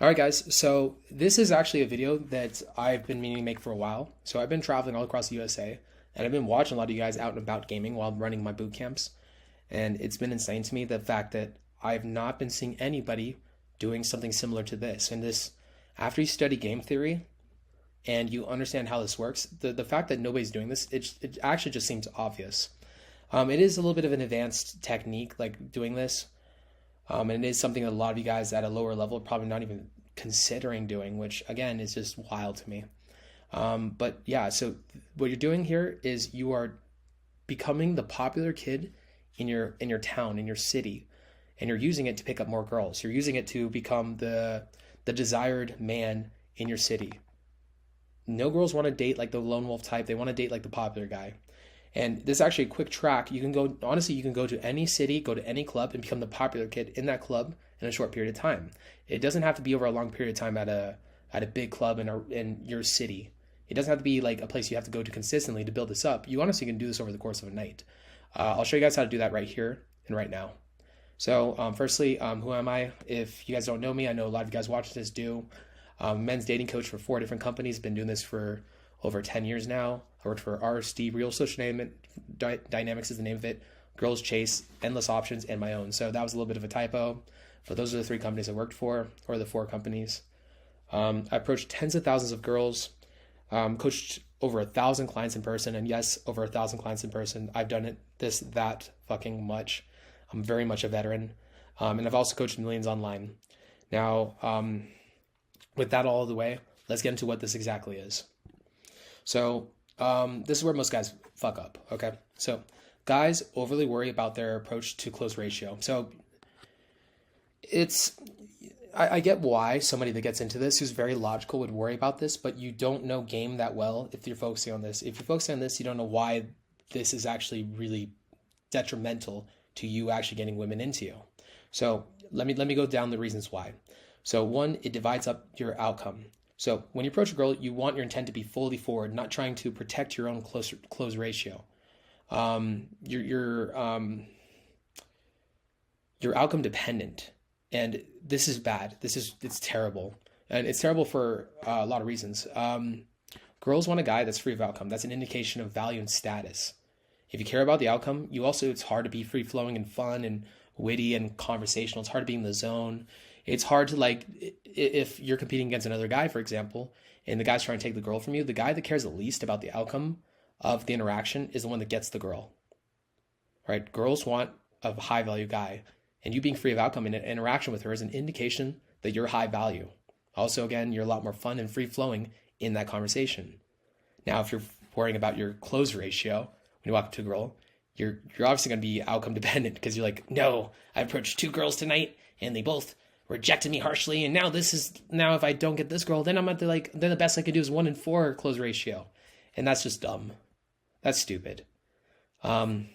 All right, guys. So this is actually a video that I've been meaning to make for a while. So I've been traveling all across the USA, and I've been watching a lot of you guys out and about gaming while I'm running my boot camps. And it's been insane to me the fact that I've not been seeing anybody doing something similar to this. And this, after you study game theory and you understand how this works, the fact that nobody's doing this, it actually just seems obvious. It is a little bit of an advanced technique, like doing this. And it is something that a lot of you guys at a lower level are probably not even considering doing, which again is just wild to me. But yeah, so what you're doing here is you are becoming the popular kid in your town, in your city, and you're using it to pick up more girls. You're using it to become the desired man in your city. No girls want to date like the lone wolf type. They want to date like the popular guy. And this is actually a quick track. You can go, honestly, you can go to any city, go to any club, and become the popular kid in that club in a short period of time. It doesn't have to be over a long period of time at a big club in your city. It doesn't have to be like a place you have to go to consistently to build this up. You honestly can do this over the course of a night. I'll show you guys how to do that right here and right now. So firstly, who am I? If you guys don't know me, I know a lot of you guys watching this do. Men's dating coach for 4 different companies. Been doing this for over 10 years now. I worked for RSD, Real Social Dynamics is the name of it, Girls Chase, Endless Options, and my own. So that was a little bit of a typo. But those are the 3 companies I worked for, or the 4 companies. I approached tens of thousands of girls, coached over 1,000 clients in person, and yes, over 1,000 clients in person. I've done that fucking much. I'm very much a veteran. And I've also coached millions online. Now, with that all the way, let's get into what this exactly is. So this is where most guys fuck up, okay? So guys overly worry about their approach to close ratio. So I get why somebody that gets into this who's very logical would worry about this, but you don't know game that well if you're focusing on this. If you're focusing on this, you don't know why this is actually really detrimental to you actually getting women into you. So let me go down the reasons why. So 1, it divides up your outcome. So when you approach a girl, you want your intent to be fully forward, not trying to protect your own close ratio. You're outcome dependent, and this is bad. It's terrible, and it's terrible for a lot of reasons. Girls want a guy that's free of outcome. That's an indication of value and status. If you care about the outcome, it's hard to be free flowing and fun and witty and conversational. It's hard to be in the zone. It's hard to, like, if you're competing against another guy, for example, and the guy's trying to take the girl from you, the guy that cares the least about the outcome of the interaction is the one that gets the girl, right? Girls want a high value guy, and you being free of outcome in an interaction with her is an indication that you're high value. Also, again, you're a lot more fun and free flowing in that conversation. Now, if you're worrying about your close ratio when you walk up to a girl, you're obviously going to be outcome dependent because you're like, no, I approached 2 girls tonight and they both rejected me harshly, and now if I don't get this girl, then I'm at then the best I could do is 1 in 4 close ratio, and that's just dumb. That's stupid. You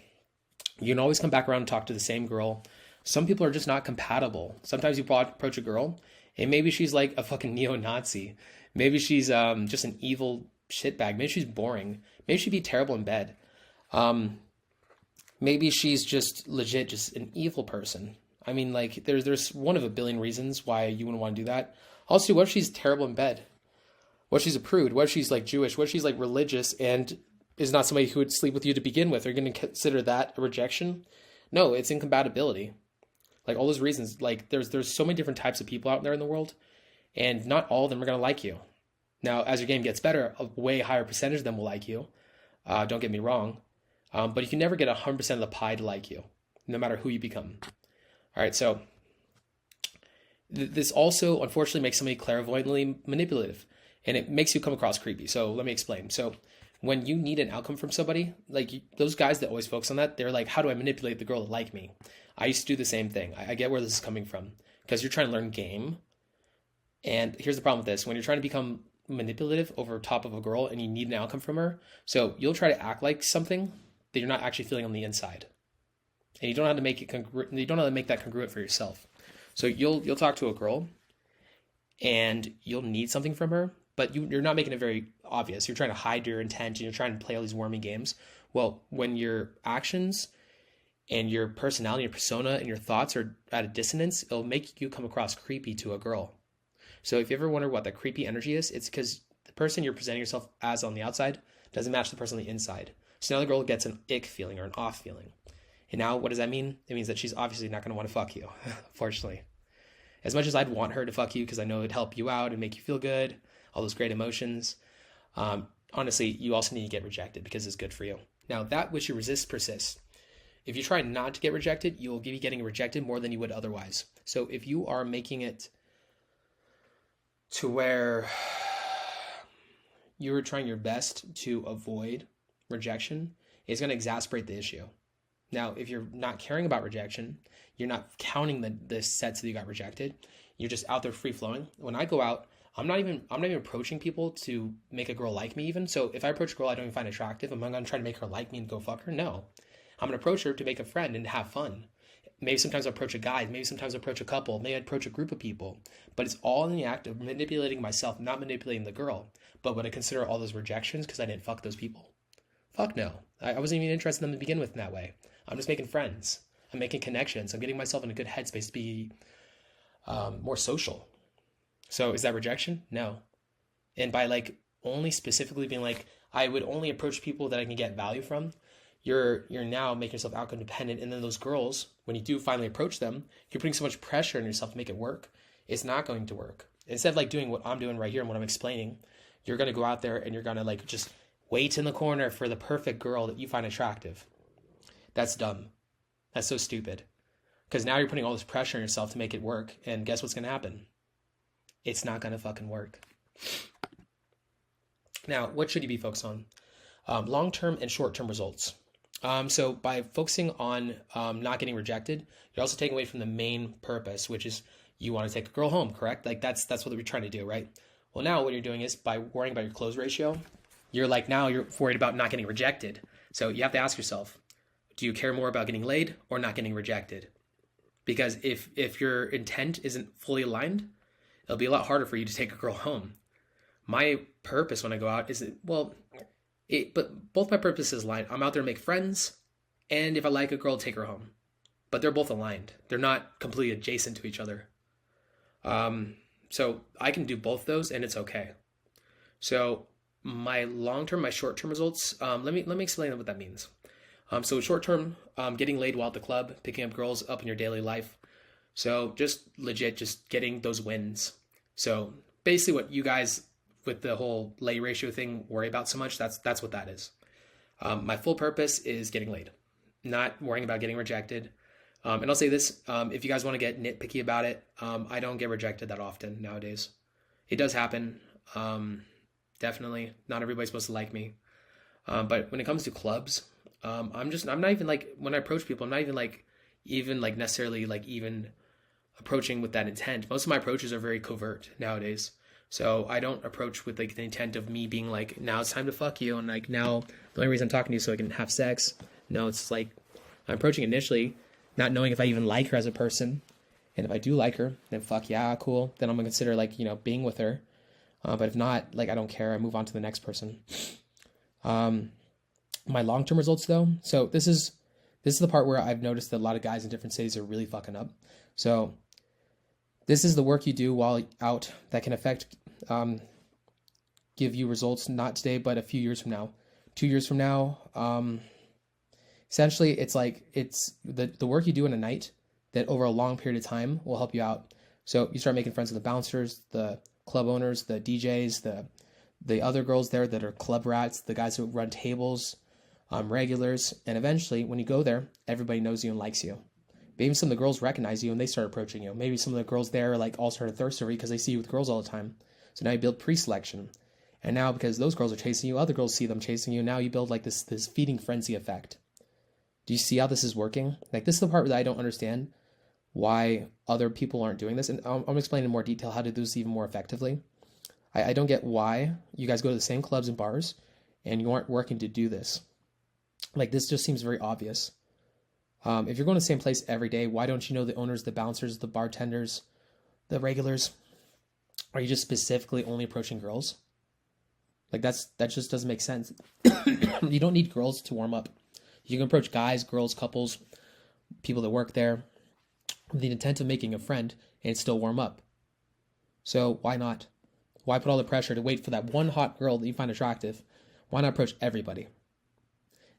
can always come back around and talk to the same girl. Some people are just not compatible. Sometimes you approach a girl, and maybe she's like a fucking neo-Nazi. Maybe she's just an evil shitbag. Maybe she's boring. Maybe she'd be terrible in bed. Maybe she's just legit just an evil person. I mean, like, there's one of a billion reasons why you wouldn't want to do that. Also, what if she's terrible in bed? What if she's a prude? What if she's, like, Jewish? What if she's, like, religious and is not somebody who would sleep with you to begin with? Are you going to consider that a rejection? No, it's incompatibility. Like, all those reasons. Like, there's so many different types of people out there in the world, and not all of them are going to like you. Now, as your game gets better, a way higher percentage of them will like you. Don't get me wrong. But you can never get 100% of the pie to like you, no matter who you become. All right, so this also, unfortunately, makes somebody clairvoyantly manipulative, and it makes you come across creepy. So let me explain. So when you need an outcome from somebody, like those guys that always focus on that, they're like, how do I manipulate the girl to like me? I used to do the same thing. I get where this is coming from, because you're trying to learn game. And here's the problem with this. When you're trying to become manipulative over top of a girl and you need an outcome from her, so you'll try to act like something that you're not actually feeling on the inside. And you don't know how to make it you don't know how to make that congruent for yourself. So you'll talk to a girl, and you'll need something from her, but you're not making it very obvious. You're trying to hide your intent, and you're trying to play all these wormy games. Well, when your actions and your personality, your persona, and your thoughts are at a dissonance, it'll make you come across creepy to a girl. So if you ever wonder what that creepy energy is, it's because the person you're presenting yourself as on the outside doesn't match the person on the inside. So now the girl gets an ick feeling or an off feeling. And now what does that mean? It means that she's obviously not going to want to fuck you, unfortunately. As much as I'd want her to fuck you because I know it'd help you out and make you feel good, all those great emotions, honestly, you also need to get rejected because it's good for you. Now, that which you resist persists. If you try not to get rejected, you will be getting rejected more than you would otherwise. So if you are making it to where you're trying your best to avoid rejection, it's going to exacerbate the issue. Now, if you're not caring about rejection, you're not counting the sets that you got rejected, you're just out there free flowing. When I go out, I'm not even approaching people to make a girl like me even. So if I approach a girl I don't even find attractive, am I going to try to make her like me and go fuck her? No. I'm going to approach her to make a friend and have fun. Maybe sometimes I'll approach a guy, maybe sometimes I'll approach a couple, maybe I'd approach a group of people. But it's all in the act of manipulating myself, not manipulating the girl. But would I consider all those rejections because I didn't fuck those people? Fuck no. I wasn't even interested in them to begin with in that way. I'm just making friends. I'm making connections. I'm getting myself in a good headspace to be more social. So is that rejection? No. And by like only specifically being like, I would only approach people that I can get value from, you're now making yourself outcome dependent. And then those girls, when you do finally approach them, you're putting so much pressure on yourself to make it work. It's not going to work. Instead of like doing what I'm doing right here and what I'm explaining, you're going to go out there and you're going to like just wait in the corner for the perfect girl that you find attractive. That's dumb. That's so stupid. Because now you're putting all this pressure on yourself to make it work. And guess what's going to happen? It's not going to fucking work. Now, what should you be focused on? Long-term and short-term results. So by focusing on not getting rejected, you're also taking away from the main purpose, which is you want to take a girl home, correct? Like that's what we're trying to do, right? Well, now what you're doing is by worrying about your close ratio, you're worried about not getting rejected. So you have to ask yourself, do you care more about getting laid or not getting rejected? Because if your intent isn't fully aligned, it'll be a lot harder for you to take a girl home. My purpose when I go out is but both my purposes align. I'm out there to make friends, and if I like a girl, take her home. But they're both aligned. They're not completely adjacent to each other. So I can do both those, and it's okay. So my long-term, my short-term results. Let me explain what that means. So short-term, getting laid while at the club, picking up girls up in your daily life. So just legit, just getting those wins. So basically, what you guys with the whole lay ratio thing worry about so much, that's what that is. My full purpose is getting laid, not worrying about getting rejected. And I'll say this, if you guys want to get nitpicky about it, I don't get rejected that often nowadays. It does happen. Definitely not everybody's supposed to like me. But when it comes to clubs, I'm not even like, when I approach people, I'm not even necessarily even approaching with that intent. Most of my approaches are very covert nowadays. So I don't approach with the intent of me being like, now it's time to fuck you. And now the only reason I'm talking to you is so I can have sex. No, it's like I'm approaching initially, not knowing if I even like her as a person. And if I do like her, then fuck yeah, cool. Then I'm gonna consider being with her. But if not, I don't care. I move on to the next person. My long-term results though. So this is the part where I've noticed that a lot of guys in different cities are really fucking up. So this is the work you do while out that can give you results, not today, but a few years from now. 2 years from now, essentially it's the work you do in a night that over a long period of time will help you out. So you start making friends with the bouncers, the club owners, the DJs, the other girls there that are club rats, the guys who run tables, regulars, and eventually when you go there, everybody knows you and likes you. Maybe some of the girls recognize you and they start approaching you. Maybe some of the girls there all start to thirst over you because they see you with girls all the time. So now you build pre-selection. And now because those girls are chasing you, other girls see them chasing you. Now you build this feeding frenzy effect. Do you see how this is working? This is the part that I don't understand why other people aren't doing this. And I'm explaining in more detail how to do this even more effectively. I don't get why you guys go to the same clubs and bars and you aren't working to do this. This just seems very obvious. If you're going to the same place every day, why don't you know the owners, the bouncers, the bartenders, the regulars? Are you just specifically only approaching girls? That just doesn't make sense. You don't need girls to warm up. You can approach guys, girls, couples, people that work there with the intent of making a friend and still warm up. So why not? Why put all the pressure to wait for that one hot girl that you find attractive? Why not approach everybody?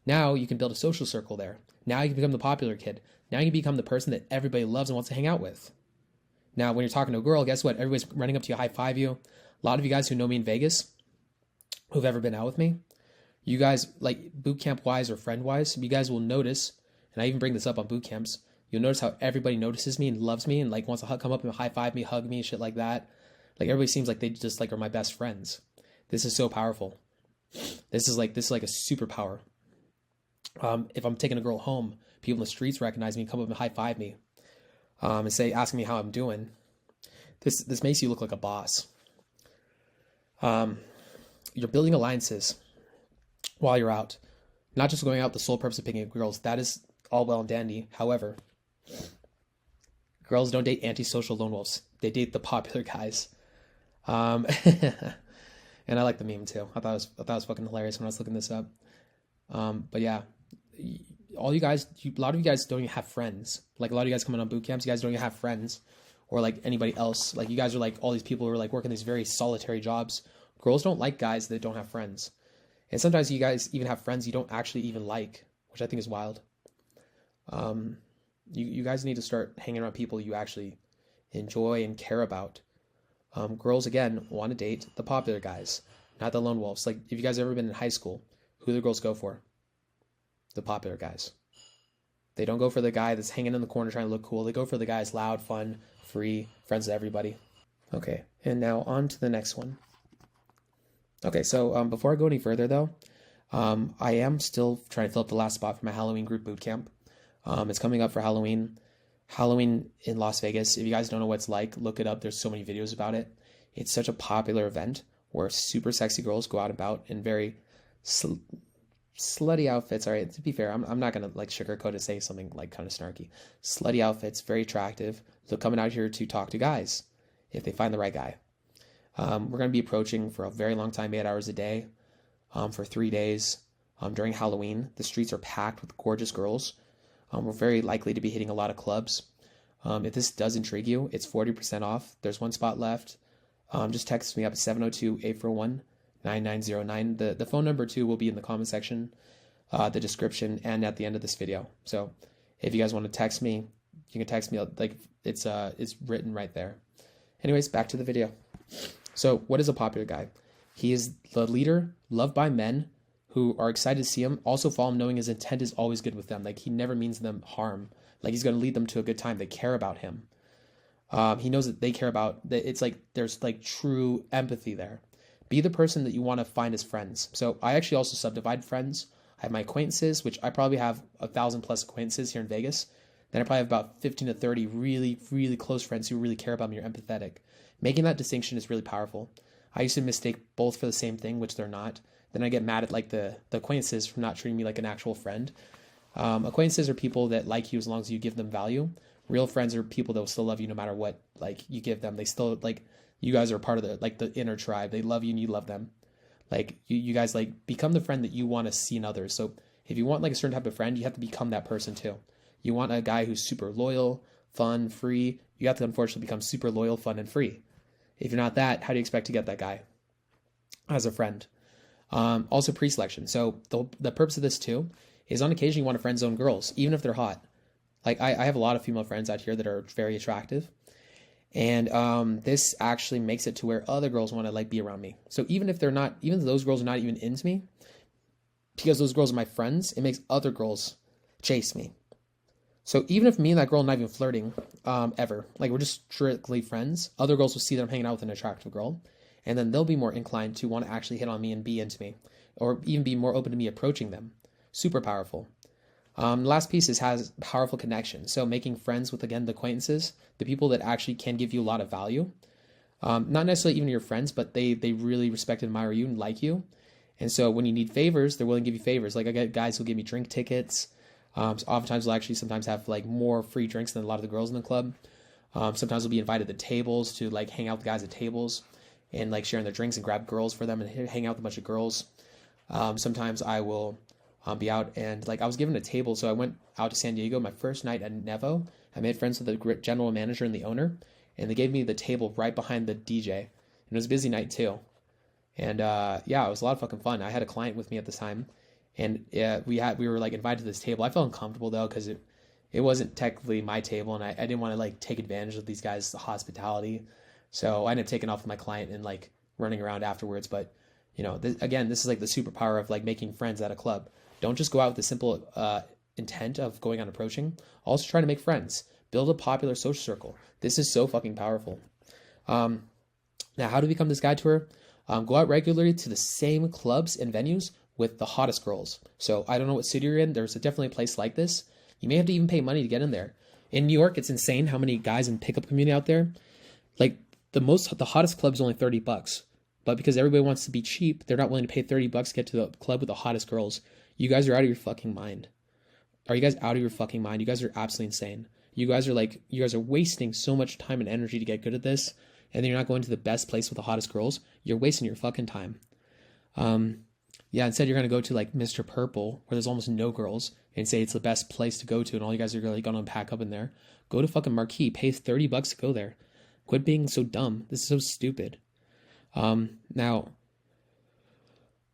Now you can build a social circle there. Now you can become the popular kid. Now you can become the person that everybody loves and wants to hang out with. Now, when you're talking to a girl, guess what? Everybody's running up to you, high five you. A lot of you guys who know me in Vegas, who've ever been out with me, you guys, like bootcamp wise or friend wise, you guys will notice, and I even bring this up on boot camps, you'll notice how everybody notices me and loves me and like wants to come up and high five me, hug me, shit like that. Like everybody seems like they just like are my best friends. This is so powerful. This is like a superpower. If I'm taking a girl home, people in the streets recognize me, come up and high five me, and asking me how I'm doing. This makes you look like a boss. You're building alliances while you're out, not just going out with the sole purpose of picking up girls. That is all well and dandy. However, girls don't date antisocial lone wolves. They date the popular guys. And I like the meme too. I thought it was fucking hilarious when I was looking this up. But yeah, all you guys, a lot of you guys don't even have friends. Like a lot of you guys coming on boot camps, you guys don't even have friends or like anybody else. Like you guys are like all these people who are like working these very solitary jobs. Girls don't like guys that don't have friends. And sometimes you guys even have friends you don't actually even like, which I think is wild. You guys need to start hanging around people you actually enjoy and care about. Girls, again, want to date the popular guys, not the lone wolves. Like, if you guys ever been in high school, who do the girls go for? The popular guys. They don't go for the guy that's hanging in the corner trying to look cool. They go for the guys loud, fun, free, friends with everybody. Okay, and now on to the next one. Okay, so before I go any further, though, I am still trying to fill up the last spot for my Halloween group boot camp. It's coming up for Halloween. Halloween in Las Vegas. If you guys don't know what it's like, look it up. There's so many videos about it. It's such a popular event where super sexy girls go out and about in very slutty outfits. All right, to be fair, I'm not gonna like sugarcoat and say something like kind of snarky. Slutty outfits, very attractive. They're coming out here to talk to guys if they find the right guy. We're gonna be approaching for a very long time, 8 hours a day, for 3 days. During Halloween, the streets are packed with gorgeous girls. We're very likely to be hitting a lot of clubs. If this does intrigue you, it's 40% off. There's one spot left. Just text me up at 702-841-9909. The phone number too will be in the comment section, the description, and at the end of this video. So if you guys want to text me, you can text me. Like it's written right there. Anyways, back to the video. So what is a popular guy? He is the leader, loved by men who are excited to see him, also follow him knowing his intent is always good with them. Like he never means them harm. Like he's going to lead them to a good time. They care about him. He knows that they care about that. It's like there's like true empathy there. Be the person that you want to find as friends. So I actually also subdivide friends. I have my acquaintances, which I probably have 1,000+ acquaintances here in Vegas. Then I probably have about 15 to 30 really, really close friends who really care about me or empathetic. Making that distinction is really powerful. I used to mistake both for the same thing, which they're not. Then I get mad at like the acquaintances for not treating me like an actual friend. Acquaintances are people that like you as long as you give them value. Real friends are people that will still love you no matter what like you give them. They still like you guys are part of the inner tribe. They love you and you love them. Like you guys like become the friend that you want to see in others. So if you want like a certain type of friend, you have to become that person too. You want a guy who's super loyal, fun, free. You have to unfortunately become super loyal, fun, and free. If you're not that, how do you expect to get that guy as a friend? Also pre-selection. So the purpose of this too is on occasion you want to friend zone girls, even if they're hot. Like I have a lot of female friends out here that are very attractive. And this actually makes it to where other girls want to like be around me. So even if those girls are not even into me, because those girls are my friends, it makes other girls chase me. So even if me and that girl are not even flirting ever, like we're just strictly friends, other girls will see that I'm hanging out with an attractive girl. And then they'll be more inclined to want to actually hit on me and be into me, or even be more open to me approaching them. Super powerful. The last piece has powerful connection. So making friends with, again, the acquaintances, the people that actually can give you a lot of value. Not necessarily even your friends, but they really respect and admire you and like you. And so when you need favors, they're willing to give you favors. Like I get guys who give me drink tickets. So oftentimes they'll actually sometimes have like more free drinks than a lot of the girls in the club. Sometimes they'll be invited to tables to like hang out with guys at tables and like sharing their drinks and grab girls for them and hang out with a bunch of girls. Sometimes I will be out and like I was given a table. So I went out to San Diego, my first night at Nevo. I made friends with the general manager and the owner. and they gave me the table right behind the DJ. And it was a busy night too. And yeah, it was a lot of fucking fun. I had a client with me at the time, and we were like invited to this table. I felt uncomfortable though because it wasn't technically my table, and I didn't want to like take advantage of these guys' hospitality. So I ended up taking off with my client and like running around afterwards. But you know, this is like the superpower of like making friends at a club. Don't just go out with the simple intent of going on approaching. Also try to make friends. Build a popular social circle. This is so fucking powerful. Now, how to become this guide tour? Go out regularly to the same clubs and venues with the hottest girls. So I don't know what city you're in. There's definitely a place like this. You may have to even pay money to get in there. In New York, it's insane how many guys in pickup community out there. Like the hottest club is only $30. But because everybody wants to be cheap, they're not willing to pay $30 to get to the club with the hottest girls. You guys are out of your fucking mind. Are you guys out of your fucking mind? You guys are absolutely insane. You guys are wasting so much time and energy to get good at this, and then you're not going to the best place with the hottest girls. You're wasting your fucking time. Yeah, instead you're going to go to like Mr. Purple, where there's almost no girls, and say it's the best place to go to, and all you guys are really going to pack up in there. Go to fucking Marquee. Pay $30 to go there. Quit being so dumb. This is so stupid. Now,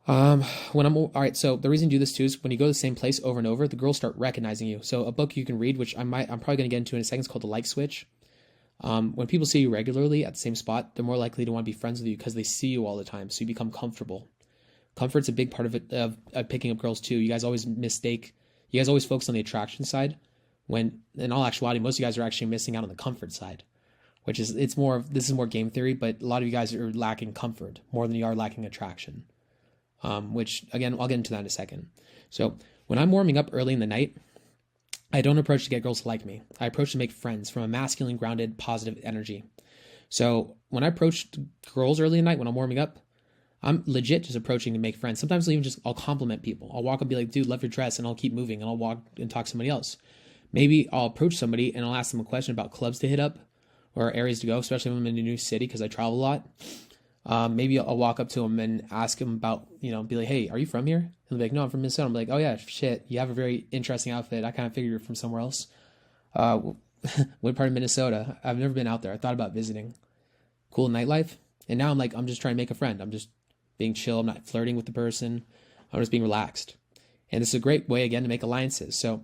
all right, so the reason you do this too is when you go to the same place over and over, the girls start recognizing you. So a book you can read, which I'm probably going to get into in a second, is called The Like Switch. When people see you regularly at the same spot, they're more likely to want to be friends with you because they see you all the time. So you become comfortable. Comfort's a big part of it, of picking up girls too. You guys always focus on the attraction side, when in all actuality, most of you guys are actually missing out on the comfort side, which is, this is more game theory, but a lot of you guys are lacking comfort more than you are lacking attraction. Which again, I'll get into that in a second. So when I'm warming up early in the night, I don't approach to get girls to like me. I approach to make friends from a masculine, grounded, positive energy. So when I approach girls early in the night, when I'm warming up, I'm legit just approaching to make friends. Sometimes I'll compliment people. I'll walk up and be like, dude, love your dress, and I'll keep moving, and I'll walk and talk to somebody else. Maybe I'll approach somebody and I'll ask them a question about clubs to hit up or areas to go, especially when I'm in a new city because I travel a lot. Maybe I'll walk up to them and ask them about, be like, hey, are you from here? And they'll be like, no, I'm from Minnesota. I'm like, oh yeah, shit, you have a very interesting outfit. I kind of figured you're from somewhere else. What part of Minnesota? I've never been out there. I thought about visiting. Cool nightlife. And now I'm just trying to make a friend. I'm just being chill. I'm not flirting with the person. I'm just being relaxed. And this is a great way, again, to make alliances. So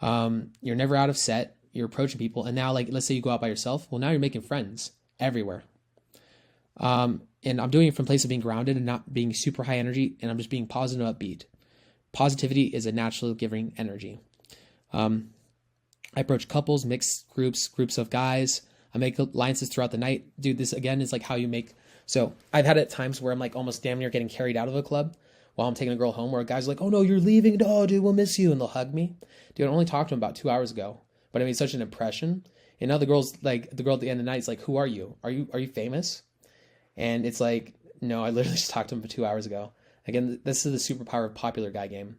you're never out of set. You're approaching people. And now, let's say you go out by yourself. Well, now you're making friends everywhere. And I'm doing it from a place of being grounded and not being super high energy, and I'm just being positive and upbeat. Positivity is a naturally giving energy. I approach couples, mixed groups of guys. I make alliances throughout the night. Dude, this again is like how you make. So I've had it at times where I'm like almost damn near getting carried out of a club while I'm taking a girl home, where a guy's like, oh no, you're leaving. Oh, dude, we'll miss you. And they'll hug me. Dude, I only talked to him about 2 hours ago, but I made such an impression. And now the girl at the end of the night is like, who are you? Are you famous? And it's like, no, I literally just talked to him for 2 hours ago. Again, this is the superpower of popular guy game.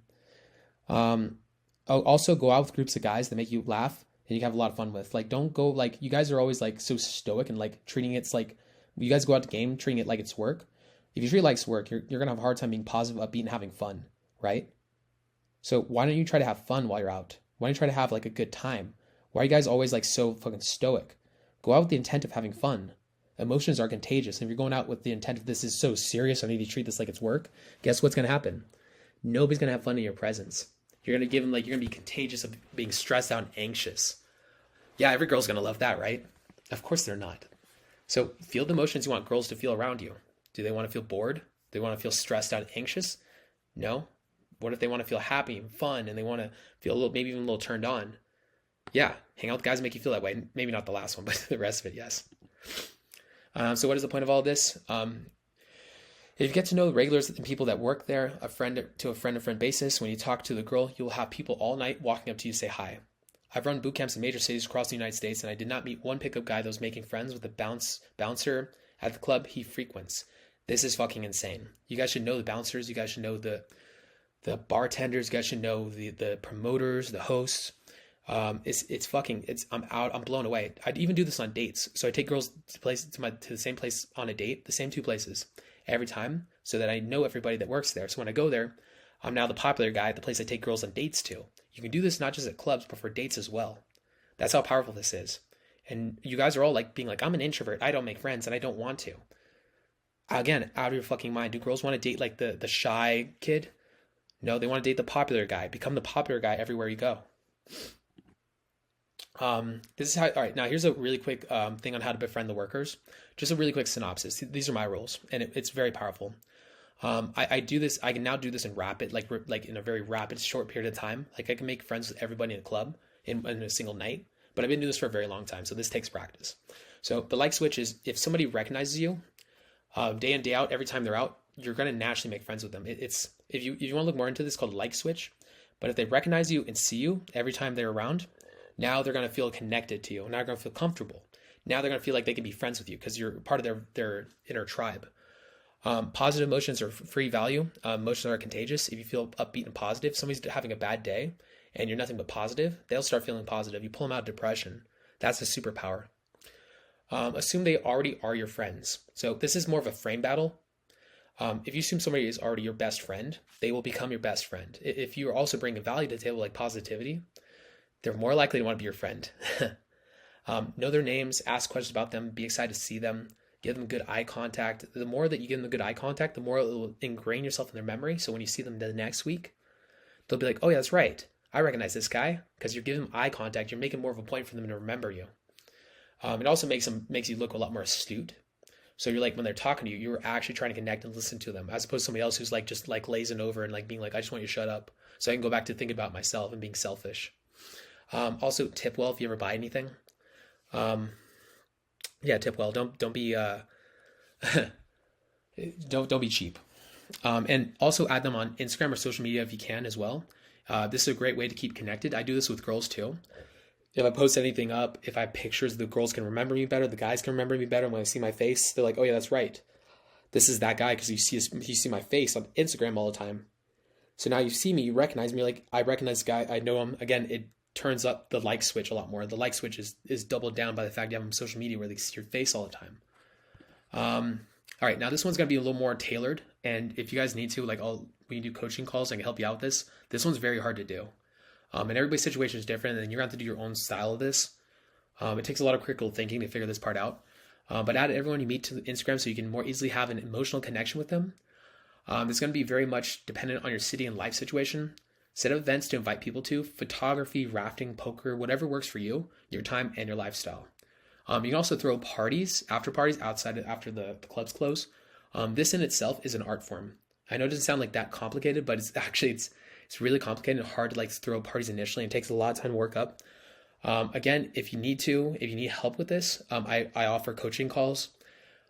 Also go out with groups of guys that make you laugh and you can have a lot of fun with. Don't go, you guys are always so stoic and treating it's you guys go out to game treating it like it's work. If you treat it like it's work, you're going to have a hard time being positive, upbeat, and having fun, right? So why don't you try to have fun while you're out? Why don't you try to have a good time? Why are you guys always so fucking stoic? Go out with the intent of having fun. Emotions are contagious. And if you're going out with the intent of this is so serious, I need to treat this like it's work, guess what's going to happen? Nobody's going to have fun in your presence. You're going to give them you're going to be contagious of being stressed out and anxious. Yeah, every girl's going to love that, right? Of course they're not. So feel the emotions you want girls to feel around you. Do they want to feel bored? Do they want to feel stressed out and anxious? No. What if they want to feel happy and fun and they want to feel maybe even a little turned on? Yeah, hang out with guys that make you feel that way. Maybe not the last one, but the rest of it, yes. So what is the point of all this? If you get to know the regulars and people that work there, a friend to friend basis, when you talk to the girl, you'll have people all night walking up to you to say hi. I've run boot camps in major cities across the United States, and I did not meet one pickup guy that was making friends with the bouncer at the club he frequents. This is fucking insane. You guys should know the bouncers. You guys should know the bartenders. You guys should know the promoters, the hosts. I'm blown away. I'd even do this on dates. So I take girls to the same place on a date, the same 2 places every time, so that I know everybody that works there. So when I go there, I'm now the popular guy at the place I take girls on dates to. You can do this not just at clubs, but for dates as well. That's how powerful this is. And you guys are all like being like, I'm an introvert, I don't make friends, and I don't want to. Again, out of your fucking mind. Do girls want to date like the shy kid? No, they want to date the popular guy. Become the popular guy everywhere you go. This is how. All right, now here's a really quick thing on how to befriend the workers. Just a really quick synopsis. These are my rules, and it's very powerful. I do this. I can now do this in rapid, like in a very rapid, short period of time. Like I can make friends with everybody in a club in a single night. But I've been doing this for a very long time, so this takes practice. So the like switch is if somebody recognizes you day in day out, every time they're out, you're gonna naturally make friends with them. It's if you want to look more into this, called like switch. But if they recognize you and see you every time they're around, now they're gonna feel connected to you. Now they're gonna feel comfortable. Now they're gonna feel like they can be friends with you because you're part of their inner tribe. Positive emotions are free value. Emotions are contagious. If you feel upbeat and positive, somebody's having a bad day and you're nothing but positive, they'll start feeling positive. You pull them out of depression. That's a superpower. Assume they already are your friends. So this is more of a frame battle. If you assume somebody is already your best friend, they will become your best friend. If you are also bringing value to the table, like positivity, they're more likely to want to be your friend. Know their names, ask questions about them, be excited to see them, give them good eye contact. The more that you give them good eye contact, the more it will ingrain yourself in their memory. So when you see them the next week, they'll be like, oh yeah, that's right. I recognize this guy, because you're giving them eye contact. You're making more of a point for them to remember you. It also makes you look a lot more astute. So you're like, when they're talking to you, you're actually trying to connect and listen to them, as opposed to somebody else who's like just like lazing over and like being like, I just want you to shut up so I can go back to thinking about myself and being selfish. Also tip well if you ever buy anything. Yeah, tip well. Don't be don't be cheap. And also add them on Instagram or social media if you can as well. This is a great way to keep connected. I do this with girls too. If I post anything up, if I have pictures, the girls can remember me better. The guys can remember me better. When I see my face, they're like, oh yeah, that's right. This is that guy, because you see my face on Instagram all the time. So now you see me, you recognize me. Like, I recognize the guy, I know him. Again, it turns up the like switch a lot more. The like switch is doubled down by the fact you have them on social media where they see your face all the time. All right, now this one's going to be a little more tailored. And if you guys need to, like, when you do coaching calls, I can help you out with this. This one's very hard to do. And everybody's situation is different, and you're going to have to do your own style of this. It takes a lot of critical thinking to figure this part out. But add everyone you meet to Instagram so you can more easily have an emotional connection with them. It's going to be very much dependent on your city and life situation. Set up events to invite people to: photography, rafting, poker, whatever works for you, your time, and your lifestyle. You can also throw parties, after parties after the clubs close. This in itself is an art form. I know it doesn't sound like that complicated, but it's really complicated and hard to like throw parties initially. It takes a lot of time to work up. Again, if you need help with this, I offer coaching calls.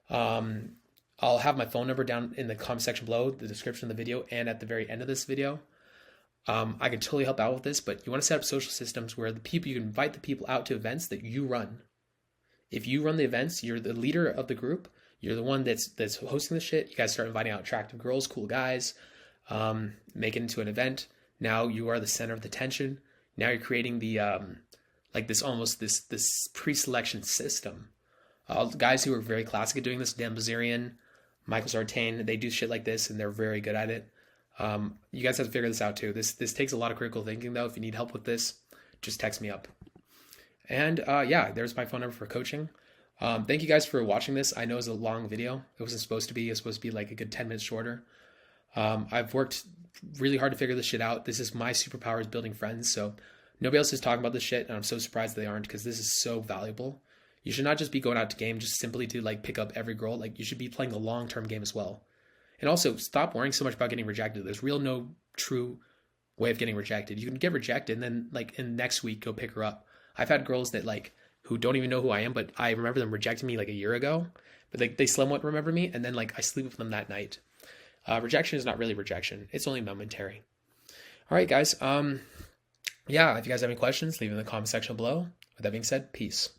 I'll have my phone number down in the comment section below, the description of the video, and at the very end of this video. I can totally help out with this, but you want to set up social systems where you can invite the people out to events that you run. If you run the events, you're the leader of the group. You're the one that's hosting the shit. You guys start inviting out attractive girls, cool guys, make it into an event. Now you are the center of the tension. Now you're creating the this pre-selection system. Guys who are very classic at doing this, Dan Bilzerian, Michael Sartain, they do shit like this and they're very good at it. You guys have to figure this out too. This takes a lot of critical thinking though. If you need help with this, just text me up. And yeah, there's my phone number for coaching. Thank you guys for watching this. I know it's a long video. It wasn't supposed to be. It's supposed to be like a good 10 minutes shorter. I've worked really hard to figure this shit out. This is my superpower, is building friends. So nobody else is talking about this shit, and I'm so surprised they aren't, because this is so valuable. You should not just be going out to game just simply to like pick up every girl. Like, you should be playing the long-term game as well. And also, stop worrying so much about getting rejected. There's no true way of getting rejected. You can get rejected and then like in next week go pick her up. I've had girls that like who don't even know who I am, but I remember them rejecting me like a year ago. But like they somewhat remember me, and then like I sleep with them that night. Rejection is not really rejection. It's only momentary. All right, guys. Yeah, if you guys have any questions, leave them in the comment section below. With that being said, peace.